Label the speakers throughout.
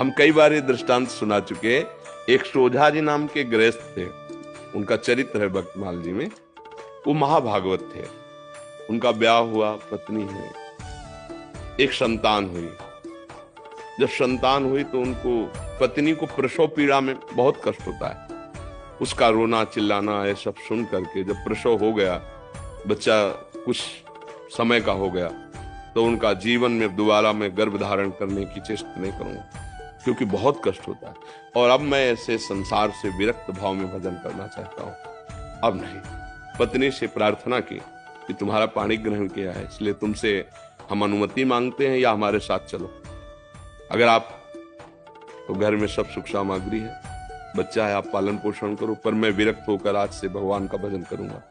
Speaker 1: हम कई बार ये दृष्टांत सुना चुके हैं। एक सोझा जी नाम के गृहस्थ थे, उनका चरित्र है भक्तमाल जी में। वो महाभागवत थे। उनका ब्याह हुआ, पत्नी है, एक संतान हुई। जब संतान हुई तो उनको, पत्नी को प्रसव पीड़ा में बहुत कष्ट होता है। उसका रोना चिल्लाना ये सब सुन करके जब प्रसव हो गया, बच्चा कुछ समय का हो गया, तो उनका जीवन में दोबारा मैं गर्भ धारण करने की चेष्टा नहीं करूंगा, क्योंकि बहुत कष्ट होता है। और अब मैं ऐसे संसार से विरक्त भाव में भजन करना चाहता हूं, अब नहीं। पत्नी से प्रार्थना की कि तुम्हारा पाणी ग्रहण किया है, इसलिए तुमसे हम अनुमति मांगते हैं, या हमारे साथ चलो। अगर आप, तो घर में सब सुख सामग्री है, बच्चा है, आप पालन पोषण करो, पर मैं विरक्त होकर आज से भगवान का भजन करूंगा।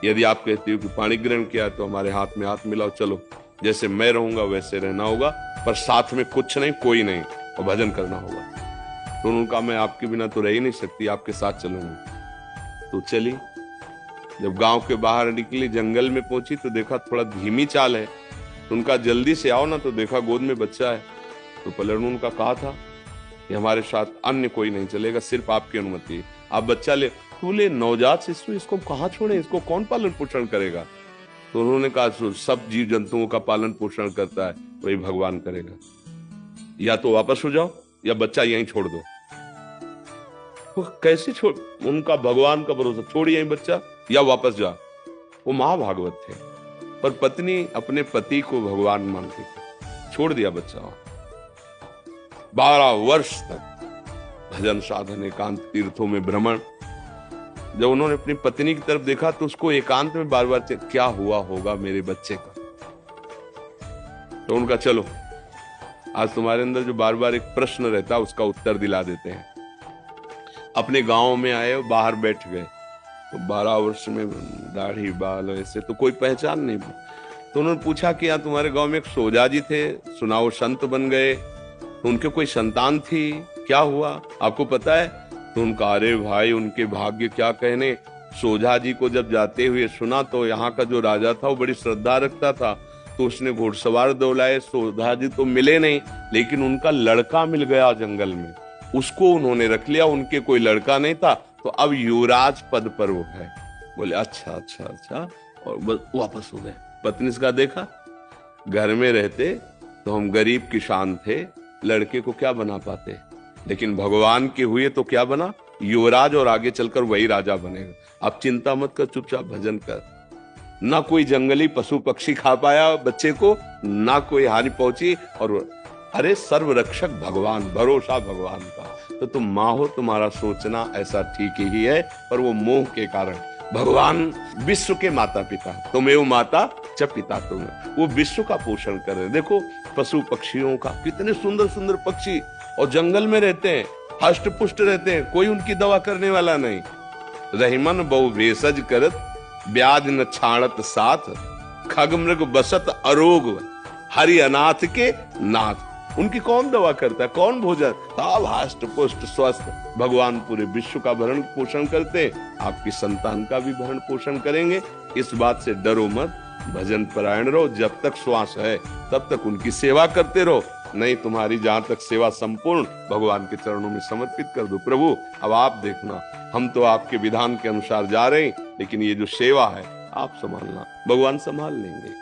Speaker 1: यदि आप कहते हो कि पाणी ग्रहण किया तो हमारे हाथ में हाथ मिलाओ, चलो, जैसे मैं रहूंगा वैसे रहना होगा, पर साथ में कुछ नहीं, कोई नहीं, और भजन करना होगा। तो उनका, मैं आपके बिना तो रह ही नहीं सकती, आपके साथ चलूंगी। तो चली। जब गांव के बाहर निकली, जंगल में पहुंची तो देखा थोड़ा धीमी चाल है, तो उनका जल्दी से आओ ना, तो देखा गोद में बच्चा है। तो पलटू उनका कहा था कि हमारे साथ अन्य कोई नहीं चलेगा, सिर्फ आपकी अनुमति है, आप बच्चा ले। बोले नवजात शिशु, इसको कहाँ छोड़े, इसको कौन पालन पोषण करेगा? तो उन्होंने कहा सब जीव जंतुओं का पालन पोषण करता है, वही भगवान करेगा। या तो वापस हो जाओ या बच्चा यहीं छोड़ दो। वो कैसे छोड़, उनका भगवान का भरोसा, छोड़ यहीं बच्चा या वापस जा। वो महाभागवत थे, पर पत्नी अपने पति को भगवान मानती थी, छोड़ दिया बच्चा। 12 वर्ष तक भजन साधन, एकांत तीर्थों में भ्रमण। जब उन्होंने अपनी पत्नी की तरफ देखा तो उसको एकांत में बार बार क्या हुआ होगा मेरे बच्चे का। तो उनका, चलो आज तुम्हारे अंदर जो बार बार एक प्रश्न रहता है उसका उत्तर दिला देते हैं। अपने गांव में आए, बाहर बैठ गए, तो 12 वर्ष में दाढ़ी बाल ऐसे तो कोई पहचान नहीं। तो उन्होंने पूछा कि यहाँ तुम्हारे गांव में एक सोजा जी थे, सुना वो संत बन गए, तो उनके कोई संतान थी, क्या हुआ आपको पता है? तो उनका, अरे भाई उनके भाग्य क्या कहने। सोझा जी को जब जाते हुए सुना तो यहाँ का जो राजा था वो बड़ी श्रद्धा रखता था, तो उसने घुड़सवार दौड़ाए। सोझा जी तो मिले नहीं, लेकिन उनका लड़का मिल गया जंगल में, उसको उन्होंने रख लिया। उनके कोई लड़का नहीं था, तो अब युवराज पद पर वो है। बोले अच्छा अच्छा अच्छा, और वापस हो गए। पत्नी का देखा, घर में रहते तो हम गरीब किसान थे, लड़के को क्या बना पाते, लेकिन भगवान के हुए तो क्या बना, युवराज, और आगे चलकर वही राजा बनेगा। आप चिंता मत कर, चुपचाप भजन कर। ना कोई जंगली पशु पक्षी खा पाया बच्चे को, ना कोई हानि पहुंची, और अरे सर्वरक्षक भगवान, भरोसा भगवान का। तो तुम माँ हो, तुम्हारा सोचना ऐसा ठीक ही है, पर वो मोह के कारण। भगवान विश्व के माता पिता, तुम्हें माता च पिता तुम, वो विश्व का पोषण कर रहे। देखो पशु पक्षियों का, कितने सुंदर सुंदर पक्षी, और जंगल में रहते हैं, हष्ट पुष्ट रहते हैं, कोई उनकी दवा करने वाला नहीं। रहीमन बहु भेषज करत, ब्याज न छाणत साथ, खग मृग बसत अरोग, हरि अनाथ के नाथ। उनकी कौन दवा करता है, कौन भोजन, सब हष्ट पुष्ट स्वस्थ। भगवान पूरे विश्व का भरण पोषण करते, आपकी संतान का भी भरण पोषण करेंगे। इस बात से डरो मत, भजन परायण रहो, जब तक श्वास है तब तक उनकी सेवा करते रहो। नहीं, तुम्हारी जहां तक सेवा संपूर्ण भगवान के चरणों में समर्पित कर दो। प्रभु अब आप देखना, हम तो आपके विधान के अनुसार जा रहे हैं, लेकिन ये जो सेवा है आप संभालना, भगवान संभाल लेंगे।